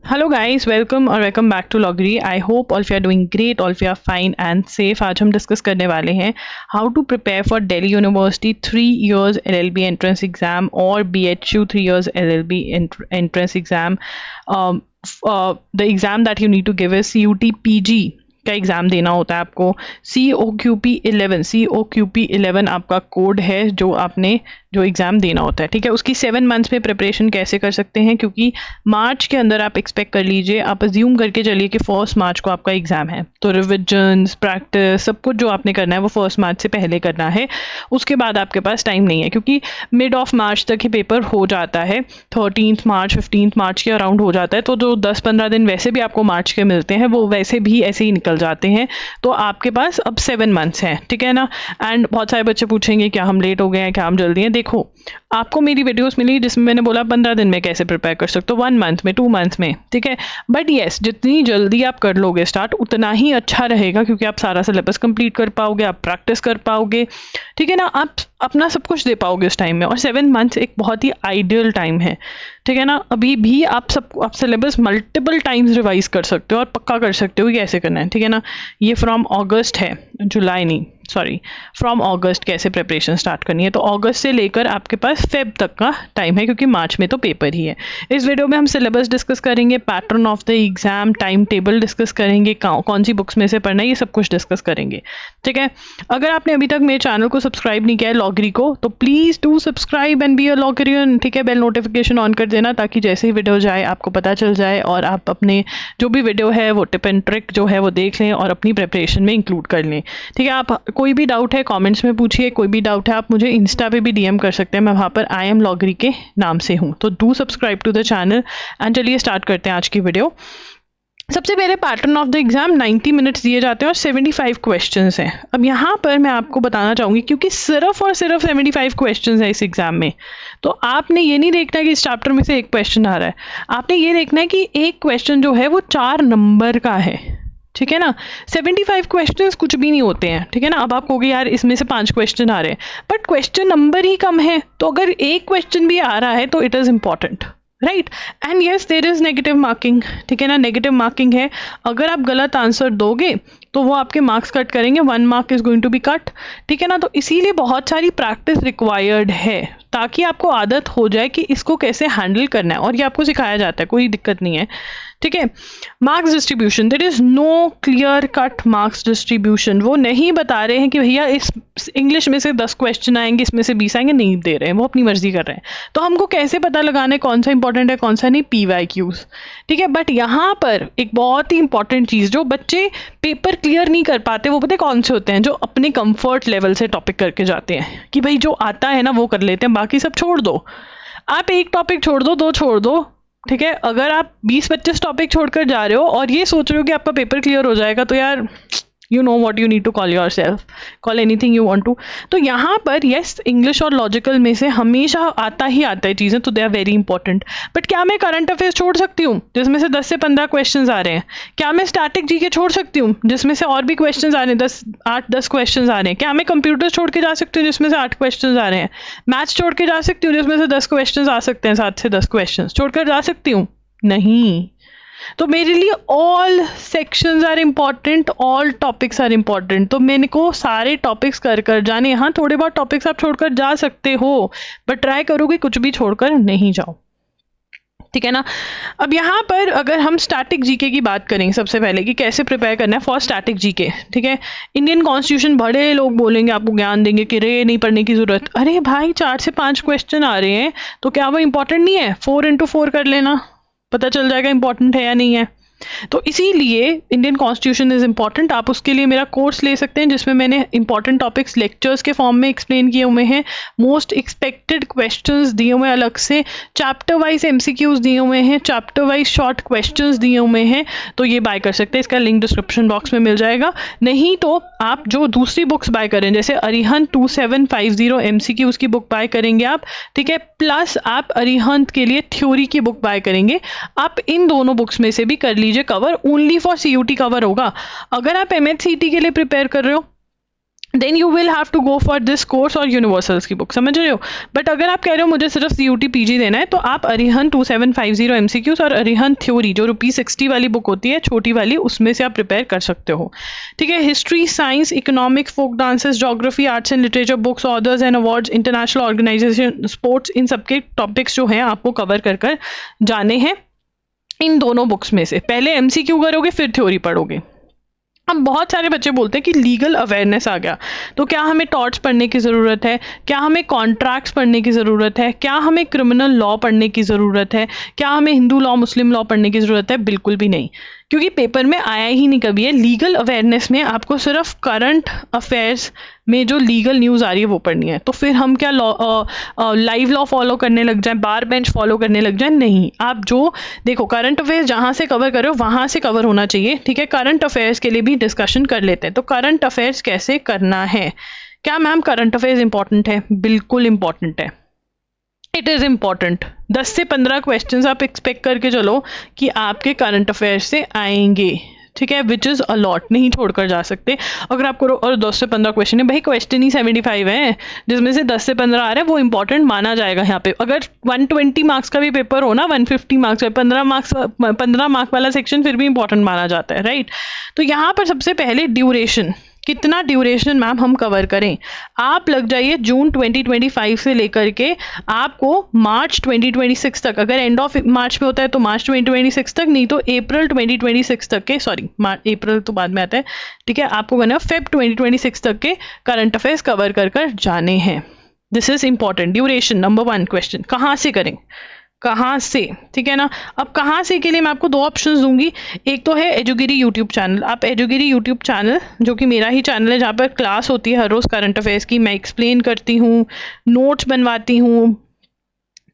Hello guys, welcome back to Loggery. I hope all of you are doing great, all of you are fine and safe. आज हम discuss करने वाले हैं how to prepare for Delhi University 3 years LLB entrance exam और BHU 3 years LLB entrance exam. The exam that you need to give is CUT PG का exam देना होता है आपको. COQP11 आपका कोड है जो आपने जो एग्ज़ाम देना होता है, ठीक है. उसकी 7 मंथ्स में प्रिपरेशन कैसे कर सकते हैं, क्योंकि मार्च के अंदर आप एक्सपेक्ट कर लीजिए, आप अज्यूम करके चलिए कि 1 मार्च को आपका एग्ज़ाम है, तो रिविजन्स प्रैक्टिस सब कुछ जो आपने करना है वो 1 मार्च से पहले करना है. उसके बाद आपके पास टाइम नहीं है, क्योंकि मिड ऑफ मार्च तक ही पेपर हो जाता है. 13 मार्च 15 मार्च के अराउंड हो जाता है, तो जो 10-15 दिन वैसे भी आपको मार्च के मिलते हैं वो वैसे भी ऐसे ही निकल जाते हैं. तो आपके पास अब 7 मंथ्स हैं, ठीक है ना. एंड बहुत सारे बच्चे पूछेंगे क्या हम लेट हो गए हैं, क्या हम जल्दी हैं. देखो, आपको मेरी वीडियोस मिली जिसमें मैंने बोला 15 दिन में कैसे प्रिपेयर कर सकते हो, 1 मंथ में, 2 मंथ्स में, ठीक है. बट येस, जितनी जल्दी आप कर लोगे स्टार्ट उतना ही अच्छा रहेगा, क्योंकि आप सारा सिलेबस कंप्लीट कर पाओगे, आप प्रैक्टिस कर पाओगे, ठीक है ना. आप अपना सब कुछ दे पाओगे उस टाइम में. और 7 मंथ्स एक बहुत ही आइडियल टाइम है, ठीक है ना. अभी भी आप सिलेबस मल्टीपल टाइम्स रिवाइज कर सकते हो और पक्का कर सकते हो कि कैसे करना है, ठीक है ना. ये फ्रॉम अगस्त है, जुलाई नहीं, सॉरी, फ्रॉम अगस्त कैसे प्रिपरेशन स्टार्ट करनी है. तो अगस्त से लेकर आपके पास फेब तक का टाइम है, क्योंकि मार्च में तो पेपर ही है. इस वीडियो में हम सिलेबस डिस्कस करेंगे, pattern of the exam, time table discuss करेंगे, कौन सी बुक्स में से पढ़ना है, ये सब कुछ डिस्कस करेंगे, ठीक है. अगर आपने अभी तक मेरे चैनल को सब्सक्राइब नहीं किया है लॉगरी को, तो please do subscribe and be a Logarian, ठीक है. बेल नोटिफिकेशन ऑन कर देना, ताकि जैसे ही वीडियो जाए आपको पता चल जाए और आप अपने जो भी वीडियो है वो टिप एंड ट्रिक जो है वो देख लें और अपनी प्रिपरेशन में इंक्लूड कर लें, ठीक है. आप कोई भी डाउट है कमेंट्स में पूछिए, कोई भी डाउट है आप मुझे इंस्टा पे भी डीएम कर सकते हैं, मैं वहाँ पर आई एम लॉगरी के नाम से हूँ. तो do subscribe to the channel and चलिए स्टार्ट करते हैं आज की वीडियो. सबसे पहले pattern of the exam, 90 minutes दिए जाते हैं और 75 क्वेश्चंस हैं. अब यहाँ पर मैं आपको बताना चाहूँगी, क्योंकि सिर्फ और सिर्फ 75 क्वेश्चंस है इस एग्जाम में, तो आपने ये नहीं देखना कि इस चैप्टर में से एक क्वेश्चन आ रहा है. आपने ये देखना है कि एक क्वेश्चन जो है वो 4 नंबर का है, ठीक है ना. 75 क्वेश्चंस कुछ भी नहीं होते हैं, ठीक है ना. अब आप कहोगे यार इसमें से 5 क्वेश्चन आ रहे हैं, बट क्वेश्चन नंबर ही कम है, तो अगर एक क्वेश्चन भी आ रहा है तो it is important, right. And yes, there is negative marking, ठीक है ना. नेगेटिव मार्किंग है, अगर आप गलत आंसर दोगे तो वो आपके मार्क्स कट करेंगे, 1 mark is going to be cut, ठीक है ना. तो इसीलिए बहुत सारी प्रैक्टिस रिक्वायर्ड है, ताकि आपको आदत हो जाए कि इसको कैसे हैंडल करना है, और ये आपको सिखाया जाता है, कोई दिक्कत नहीं है, ठीक है. Marks distribution, there is no clear cut marks distribution. वो नहीं बता रहे हैं कि भैया इस इंग्लिश में से 10 क्वेश्चन आएंगे, इसमें से 20 आएंगे, नहीं दे रहे हैं, वो अपनी मर्जी कर रहे हैं. तो हमको कैसे पता लगाना है कौन सा इंपॉर्टेंट है कौन सा नहीं, PYQs, ठीक है. बट यहाँ पर एक बहुत ही इंपॉर्टेंट चीज़ जो बच्चे पेपर क्लियर नहीं कर पाते, वो पता है कौन से होते हैं, जो अपने कंफर्ट लेवल से टॉपिक करके जाते हैं कि भाई जो आता है ना वो कर लेते हैं, बाकी सब छोड़ दो. आप एक टॉपिक छोड़ दो, 2 छोड़ दो, ठीक है. अगर आप 20-25 टॉपिक छोड़कर जा रहे हो और ये सोच रहे हो कि आपका पेपर क्लियर हो जाएगा, तो यार you know what you need to call yourself, call anything you want to. तो यहाँ पर येस, इंग्लिश और लॉजिकल में से हमेशा आता ही आता है चीज़ें, तो they are very important. But क्या मैं करंट अफेयर्स छोड़ सकती हूँ जिसमें से 10 से 15 क्वेश्चन आ रहे हैं? क्या मैं स्टैटिक जीके छोड़ सकती हूँ जिसमें से और भी क्वेश्चन आ रहे हैं, 8-10 क्वेश्चन आ रहे हैं? क्या मैं कंप्यूटर छोड़ के जा सकती हूँ जिसमें से 8 क्वेश्चन आ रहे हैं? मैथ्स छोड़ के जा सकती हूँ जिसमें से 10 क्वेश्चन आ सकते हैं, 7 से 10 क्वेश्चन छोड़कर जा सकती हूँ? नहीं. तो मेरे लिए all sections are important, all topics are important. तो मैंने को सारे टॉपिक्स कर जाने. हाँ, थोड़े बहुत टॉपिक्स आप छोड़कर जा सकते हो, बट ट्राई करो कि कुछ भी छोड़कर नहीं जाओ, ठीक है ना. अब यहाँ पर अगर हम स्टैटिक जीके की बात करें सबसे पहले कि कैसे प्रिपेयर करना है फॉर स्टैटिक जीके, ठीक है. इंडियन कॉन्स्टिट्यूशन, बड़े लोग बोलेंगे, आपको ज्ञान देंगे कि रे नहीं पढ़ने की जरूरत. अरे भाई, 4 से 5 क्वेश्चन आ रहे हैं, तो क्या वो इंपॉर्टेंट नहीं है? 4x4 कर लेना, पता चल जाएगा इंपॉर्टेंट है या नहीं है. तो इसीलिए इंडियन कॉन्स्टिट्यूशन इज इंपॉर्टेंट. आप उसके लिए मेरा कोर्स ले सकते हैं, जिसमें मैंने इंपॉर्टेंट टॉपिक्स लेक्चर्स के फॉर्म में एक्सप्लेन किए हुए हैं, मोस्ट एक्सपेक्टेड क्वेश्चंस दिए हुए हैं अलग से, चैप्टर वाइज MCQs दिए हुए हैं, चैप्टर वाइज शॉर्ट क्वेश्चंस दिए हुए हैं. तो ये बाय कर सकते हैं, इसका लिंक डिस्क्रिप्शन बॉक्स में मिल जाएगा. नहीं तो आप जो दूसरी बुक्स बाय करें, जैसे अरिहंत 2750 MCQs की बुक बाय करेंगे आप, ठीक है, प्लस आप अरिहंत के लिए थ्योरी की बुक बाय करेंगे. आप इन दोनों बुक्स में से भी कर लीजिए cover, only for CUT cover होगा. अगर आप MHCT के लिए प्रिपेयर कर रहे हो then you will have to go for this course और यूनिवर्सल्स की बुक, समझ रहे हो। बट अगर आप कह रहे हो मुझे सिर्फ CUT PG देना है, तो आप अरिहंत 2750 MCQs और अरिहंत थ्योरी जो ₹60 वाली बुक होती है छोटी वाली, उसमें से आप प्रिपेयर कर सकते हो, ठीक है। History, science, economic, folk dances, geography, arts and literature, books, authors and awards, international organisation, sports, इन सबके टॉपिक्स जो हैं आपको कवर कर कर जाने हैं इन दोनों बुक्स में से। पहले MCQ करोगे फिर थ्योरी पढ़ोगे। अब बहुत सारे बच्चे बोलते हैं कि लीगल अवेयरनेस आ गया, तो क्या हमें टॉर्ट्स पढ़ने की ज़रूरत है, क्या हमें कॉन्ट्रैक्ट्स पढ़ने की ज़रूरत है, क्या हमें क्रिमिनल लॉ पढ़ने की ज़रूरत है, क्या हमें हिंदू लॉ, मुस्लिम लॉ पढ़ने की ज़रूरत है? बिल्कुल भी नहीं, क्योंकि पेपर में आया ही नहीं कभी है। लीगल अवेयरनेस में आपको सिर्फ करंट अफेयर्स में जो लीगल न्यूज़ आ रही है वो पढ़नी है। तो फिर हम क्या लाइव लॉ फॉलो करने लग जाएं, बार बेंच फॉलो करने लग जाएं? नहीं, आप जो देखो करंट अफेयर्स जहाँ से कवर करो वहाँ से कवर होना चाहिए, ठीक है। करंट अफेयर्स के लिए भी डिस्कशन कर लेते हैं। तो करंट अफेयर्स कैसे करना है? क्या मैम करंट अफेयर्स इंपॉर्टेंट है? बिल्कुल इंपॉर्टेंट है, इट इज़ इम्पॉर्टेंट। 10 से 15 क्वेश्चंस आप एक्सपेक्ट करके चलो कि आपके करंट अफेयर्स से आएंगे, ठीक है, विच इज़ अलॉट, नहीं छोड़कर जा सकते। अगर आप करो और 10 से 15 क्वेश्चन है, भाई क्वेश्चन ही 75 है, जिसमें से 10 से 15 आ रहा है, वो इंपॉर्टेंट माना जाएगा यहाँ पे। अगर 120 मार्क्स का भी पेपर हो ना, 150 मार्क्स का, 15 मार्क्स वाला सेक्शन फिर भी इंपॉर्टेंट माना जाता है, राइट। तो यहाँ पर सबसे पहले ड्यूरेशन, कितना ड्यूरेशन मैम हम कवर करें? आप लग जाइए जून 2025 से लेकर के आपको मार्च 2026 तक, अगर एंड ऑफ मार्च में होता है तो मार्च 2026 तक, नहीं तो अप्रैल 2026 तक के, सॉरी अप्रैल तो बाद में आता है, ठीक है, आपको बना फेब 2026 तक के करंट अफेयर्स कवर कर कर जाने हैं। This is important. Duration number 1 question, कहाँ से करें, कहाँ से, ठीक है ना। अब कहाँ से के लिए मैं आपको 2 ऑप्शंस दूंगी। एक तो है एजुगिरी यूट्यूब चैनल। आप एजुगिरी यूट्यूब चैनल, जो कि मेरा ही चैनल है, जहाँ पर क्लास होती है हर रोज़ करंट अफेयर्स की, मैं एक्सप्लेन करती हूँ, नोट्स बनवाती हूँ,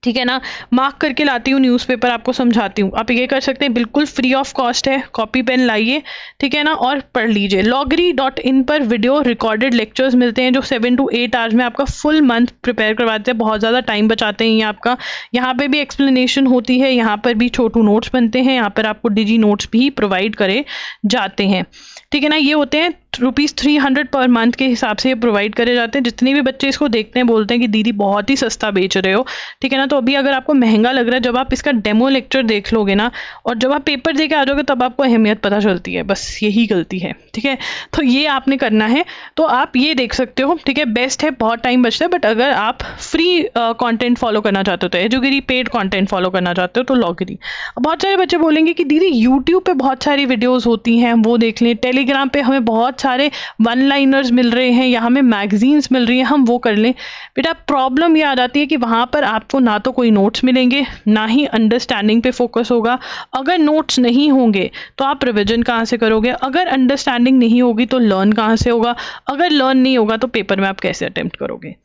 ठीक है ना, मार्क करके लाती हूँ, न्यूज़पेपर आपको समझाती हूँ। आप ये कर सकते हैं, बिल्कुल फ्री ऑफ कॉस्ट है, कॉपी पेन लाइए, ठीक है ना, और पढ़ लीजिए। logri.in पर वीडियो रिकॉर्डेड लेक्चर्स मिलते हैं जो 7 to 8 आवर्स में आपका फुल मंथ प्रिपेयर करवाते हैं, बहुत ज़्यादा टाइम बचाते हैं ये आपका। यहाँ पे भी एक्सप्लेनेशन होती है, यहाँ पर भी छोटू नोट्स बनते हैं, यहाँ पर आपको डिजी नोट्स भी प्रोवाइड करे जाते हैं, ठीक है ना। ये होते हैं ₹300 पर मंथ के हिसाब से प्रोवाइड करे जाते हैं। जितने भी बच्चे इसको देखते हैं बोलते हैं कि दीदी बहुत ही सस्ता बेच रहे हो, ठीक है ना। तो अभी अगर आपको महंगा लग रहा है, जब आप इसका डेमो लेक्चर देख लोगे ना और जब आप पेपर दे के आ जाओगे तब आपको अहमियत पता चलती है, बस यही गलती है, ठीक है। तो ये आपने करना है, तो आप ये देख सकते हो, ठीक है, बेस्ट है, बहुत टाइम बचता है। बट अगर आप फ्री कॉन्टेंट फॉलो करना चाहते हो तो एजुगिरी, पेड कॉन्टेंट फॉलो करना चाहते हो तो लॉगिरी। बहुत सारे बच्चे बोलेंगे कि दीदी यूट्यूब पे बहुत सारी वीडियोज़ होती हैं, वो देख लें, टेलीग्राम पे हमें बहुत सारे वन लाइनर्स मिल रहे हैं या हमें मैगजीन्स मिल रही हैं, हम वो कर लें। बेटा प्रॉब्लम ये आ जाती है कि वहाँ पर आपको ना तो कोई नोट्स मिलेंगे, ना ही अंडरस्टैंडिंग पे फोकस होगा। अगर नोट्स नहीं होंगे तो आप रिविजन कहाँ से करोगे? अगर अंडरस्टैंडिंग नहीं होगी तो लर्न कहाँ से होगा? अगर लर्न नहीं होगा तो पेपर में आप कैसे अटेम्प्ट करोगे?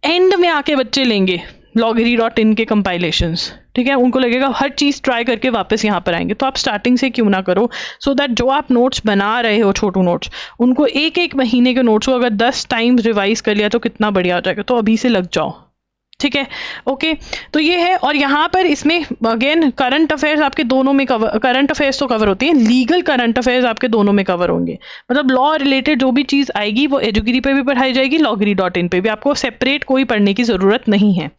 एंड में आके बच्चे लेंगे logri.in के कंपाइलेशंस, ठीक है, उनको लगेगा हर चीज़ ट्राई करके वापस यहाँ पर आएंगे। तो आप स्टार्टिंग से क्यों ना करो, सो दैट जो आप नोट्स बना रहे हो, छोटू नोट्स, उनको एक महीने के नोट्स को अगर 10 टाइम्स रिवाइज कर लिया तो कितना बढ़िया हो जाएगा। तो अभी से लग जाओ, ठीक है, ओके। तो ये है, और यहाँ पर इसमें अगेन करंट अफेयर्स आपके दोनों में कवर, करंट अफेयर्स तो कवर होती हैं, लीगल करंट अफेयर्स आपके दोनों में कवर होंगे। मतलब लॉ रिलेटेड जो भी चीज़ आएगी वो एजुगिरी पे भी पढ़ाई जाएगी, logri.in पे भी, आपको सेपरेट कोई पढ़ने की ज़रूरत नहीं है,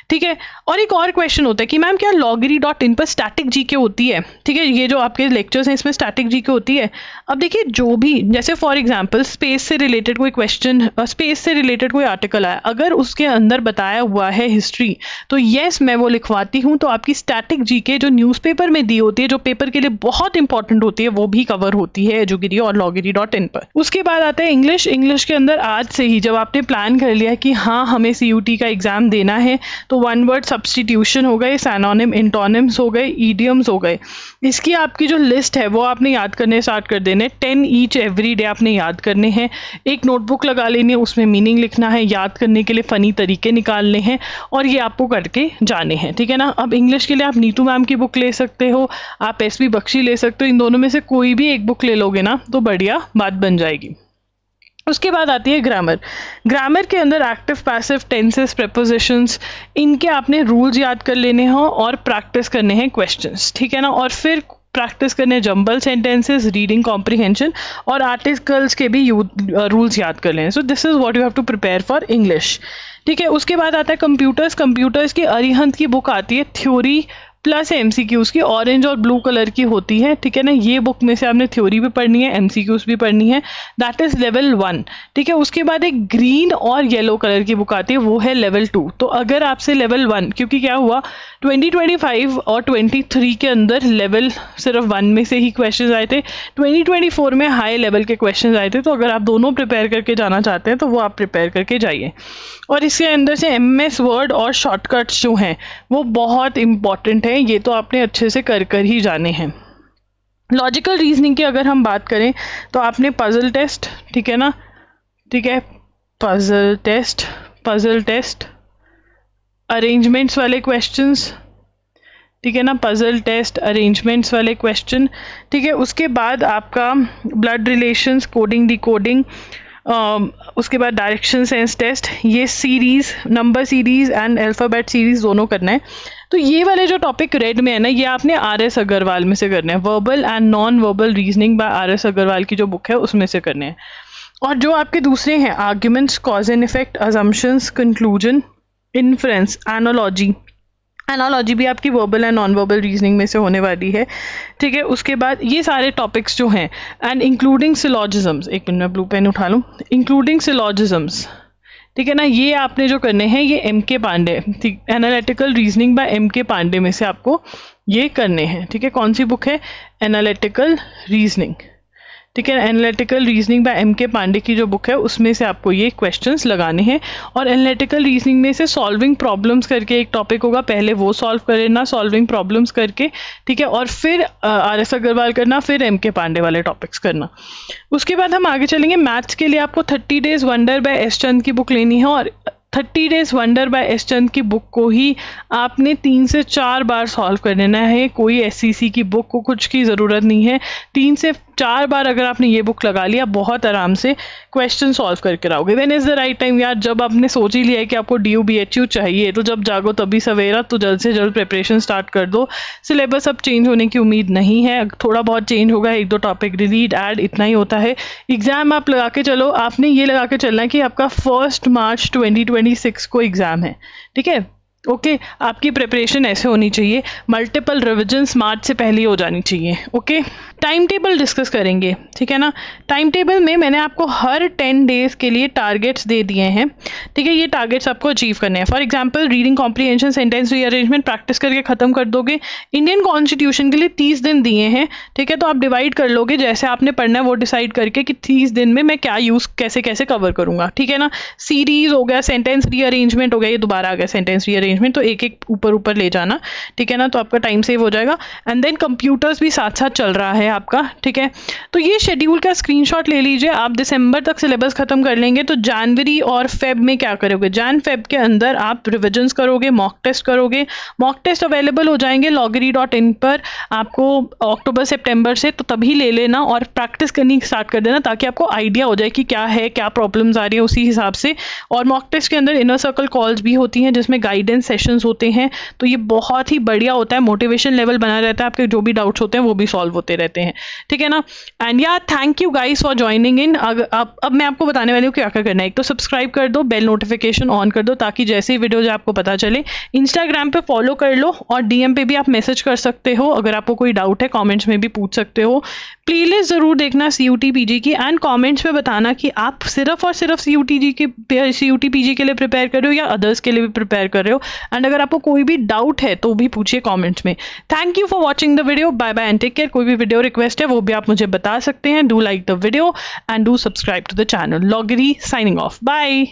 ठीक है। और एक और क्वेश्चन होता है कि मैम क्या logri.in पर स्टैटिक जीके होती है? ठीक है, ये जो आपके लेक्चर्स हैं इसमें स्टैटिक जीके होती है। अब देखिए, जो भी, जैसे फॉर एग्जांपल स्पेस से रिलेटेड कोई क्वेश्चन, स्पेस से रिलेटेड कोई आर्टिकल आया, अगर उसके अंदर बताया हुआ है हिस्ट्री, तो येस मैं वो लिखवाती हूँ, तो आपकी स्टैटिक जीके जो न्यूज़पेपर में दी होती है, जो पेपर के लिए बहुत इंपॉर्टेंट होती है, वो भी कवर होती है एजुगिरी और logri.in पर। उसके बाद आता है इंग्लिश। इंग्लिश के अंदर आज से ही जब आपने प्लान कर लिया कि हाँ हमें CUT का एग्जाम देना है, तो वन वर्ड सब्स्टिट्यूशन हो गए, सैनोनिम, इंटोनिम्स हो गए, ईडियम्स हो गए, इसकी आपकी जो लिस्ट है वो आपने याद करने स्टार्ट कर देने। 10 ईच एवरी डे आपने याद करने हैं। एक नोटबुक लगा लेनी है, उसमें मीनिंग लिखना है, याद करने के लिए फ़नी तरीके निकालने हैं, और ये आपको करके जाने हैं, ठीक है ना। अब इंग्लिश के लिए आप नीतू मैम की बुक ले सकते हो, आप SB बख्शी ले सकते हो, इन दोनों में से कोई भी एक बुक ले लोगे ना तो बढ़िया बात बन जाएगी। उसके बाद आती है ग्रामर। ग्रामर के अंदर एक्टिव, पैसिव, टेंसेस, प्रेपोजिशंस, इनके आपने रूल्स याद कर लेने हैं और प्रैक्टिस करने हैं क्वेश्चंस, ठीक है ना। और फिर प्रैक्टिस करने जंबल सेंटेंसेस, रीडिंग कॉम्प्रिहेंशन और आर्टिकल्स के भी रूल्स याद कर लें. So this is what you have to prepare for English. ठीक है, उसके बाद आता है कंप्यूटर्स. कंप्यूटर्स की अरिहंत की बुक आती है थ्योरी प्लस एमसीक्यूज की, ऑरेंज और ब्लू कलर की होती है. ठीक है ना, ये बुक में से आपने थ्योरी भी पढ़नी है, एमसीक्यूज भी पढ़नी है. That is level 1. ठीक है, उसके बाद एक ग्रीन और येलो कलर की बुक आती है, वो है लेवल 2. तो अगर आपसे लेवल 1, क्योंकि क्या हुआ 2025 और 23 के अंदर लेवल सिर्फ 1 में से ही क्वेश्चन आए थे, 2024 में हाई लेवल के क्वेश्चन आए थे. तो अगर आप दोनों प्रिपेयर करके जाना चाहते हैं तो वो आप प्रिपेयर करके जाइए. और इसके अंदर से MS वर्ड और शॉर्टकट्स जो हैं वो बहुत इंपॉर्टेंट है, ये तो आपने अच्छे से कर ही जाने हैं. लॉजिकल रीजनिंग की अगर हम बात करें तो आपने पजल टेस्ट, ठीक है ना, ठीक है, पजल टेस्ट, अरेंजमेंट्स वाले क्वेश्चंस, ठीक है ना, पजल टेस्ट, अरेंजमेंट्स वाले क्वेश्चन. ठीक है, उसके बाद आपका ब्लड रिलेशंस, कोडिंग डिकोडिंग, उसके बाद डायरेक्शन सेंस टेस्ट, ये series, number series and alphabet series दोनों करना है. तो ये वाले जो टॉपिक रेड में है ना, ये आपने RS अग्रवाल में से करने हैं. Verbal and non verbal reasoning by RS Agarwal की जो बुक है उसमें से करने हैं. और जो आपके दूसरे हैं arguments, cause and effect, assumptions, conclusion, inference, analogy भी आपकी verbal and non verbal reasoning में से होने वाली है. ठीक है, उसके बाद ये सारे टॉपिक्स जो हैं एंड इंक्लूडिंग सिलॉजिज्म्स, एक मिनट में ब्लू पेन उठा लूँ, इंक्लूडिंग सिलॉजिज्म्स, ठीक है ना, ये आपने जो करने हैं ये MK पांडे, ठीक, analytical reasoning by MK Pandey में से आपको ये करने हैं. ठीक है, कौन सी बुक है, एनालिटिकल रीजनिंग. ठीक है, analytical reasoning by MK Pandey की जो बुक है उसमें से आपको ये क्वेश्चंस लगाने हैं. और एनालिटिकल रीजनिंग में से सॉल्विंग प्रॉब्लम्स करके एक टॉपिक होगा, पहले वो सॉल्व कर लेना, सॉल्विंग प्रॉब्लम्स करके. ठीक है, और फिर RS अग्रवाल करना, फिर MK पांडे वाले टॉपिक्स करना. उसके बाद हम आगे चलेंगे. मैथ्स के लिए आपको 30 डेज वंडर बाय S चंद की बुक लेनी है, और 30 डेज वंडर बाय S चंद की बुक को ही आपने 3 से 4 बार सॉल्व कर लेना है. कोई SCC की बुक को कुछ की ज़रूरत नहीं है. 3 से 4 बार अगर आपने ये बुक लगा लिया, बहुत आराम से क्वेश्चन सॉल्व करके रहोगे. When is the right time यार, जब आपने सोच ही लिया है कि आपको DU BHU चाहिए, तो जब जागो तभी सवेरा, तो जल्द से जल्द प्रिपरेशन स्टार्ट कर दो. सिलेबस अब चेंज होने की उम्मीद नहीं है, थोड़ा बहुत चेंज होगा, 1-2 टॉपिक डिलीट ऐड, इतना ही होता है. एग्ज़ाम आप लगा के चलो, आपने ये लगा के चलना है कि आपका 1 मार्च 2026 को एग्ज़ाम है. ठीक है, ओके, आपकी प्रिपरेशन ऐसे होनी चाहिए, मल्टीपल रिविजन्स मार्च से पहले हो जानी चाहिए. ओके, टाइम टेबल डिस्कस करेंगे. ठीक है ना, टाइम टेबल में मैंने आपको हर 10 डेज के लिए टारगेट्स दे दिए हैं. ठीक है, ये टारगेट्स आपको अचीव करने हैं. For example reading comprehension, sentence rearrangement practice करके खत्म कर दोगे. इंडियन कॉन्स्टिट्यूशन के लिए 30 दिन दिए हैं. ठीक है, तो आप डिवाइड कर लोगे, जैसे आपने पढ़ना है वो डिसाइड करके कि 30 दिन में मैं क्या यूज़ कैसे कैसे कवर करूँगा. ठीक है ना, सीरीज हो गया, सेंटेंस रीअरेंजमेंट हो गया, ये दोबारा आ गया सेंटेंस रीअरेंजमेंट, तो एक एक ऊपर ले जाना. ठीक है ना, तो आपका टाइम सेव हो जाएगा. एंड देन कंप्यूटर्स भी साथ साथ चल रहा है आपका. ठीक है, तो ये शेड्यूल का स्क्रीनशॉट ले लीजिए. आप दिसंबर तक सिलेबस खत्म कर लेंगे, तो जनवरी और फेब में क्या करोगे, फेब के अंदर आप रिविजन्स करोगे, मॉक टेस्ट करोगे. मॉक टेस्ट अवेलेबल हो जाएंगे loggery.in पर आपको अक्टूबर सितंबर से, तो तभी ले लेना और प्रैक्टिस करनी स्टार्ट कर देना, ताकि आपको आइडिया हो जाए कि क्या है, क्या प्रॉब्लम्स आ रही है, उसी हिसाब से. और मॉक टेस्ट के अंदर इनर सर्कल कॉल्स भी होती हैं जिसमें गाइडेंस सेशंस होते हैं, तो ये बहुत ही बढ़िया होता है. मोटिवेशन लेवल बना रहता है, आपके जो भी डाउट्स होते हैं वो भी सॉल्व होते रहते हैं. ठीक है ना, एंड यार thank you guys for joining in. अब मैं आपको बताने वाली हूँ क्या क्या करना है. एक तो सब्सक्राइब कर दो, बेल नोटिफिकेशन ऑन कर दो, ताकि जैसे ही वीडियो जो आपको पता चले. इंस्टाग्राम पे फॉलो कर लो, और DM पे भी आप मैसेज कर सकते हो, अगर आपको कोई डाउट है कमेंट्स में भी पूछ सकते हो. प्लेलिस्ट ज़रूर देखना CUT PG की, एंड कमेंट्स में बताना कि आप सिर्फ और सिर्फ CUT PG के लिए प्रिपेयर कर रहे हो या अदर्स के लिए भी प्रिपेयर कर रहे हो. एंड अगर आपको कोई भी डाउट है तो भी पूछिए कमेंट्स में. Thank you for watching the video. Bye bye and take care. कोई भी वीडियो रिक्वेस्ट है वो भी आप मुझे बता सकते हैं. Do like the video and do subscribe to the channel. Loggery signing off. Bye.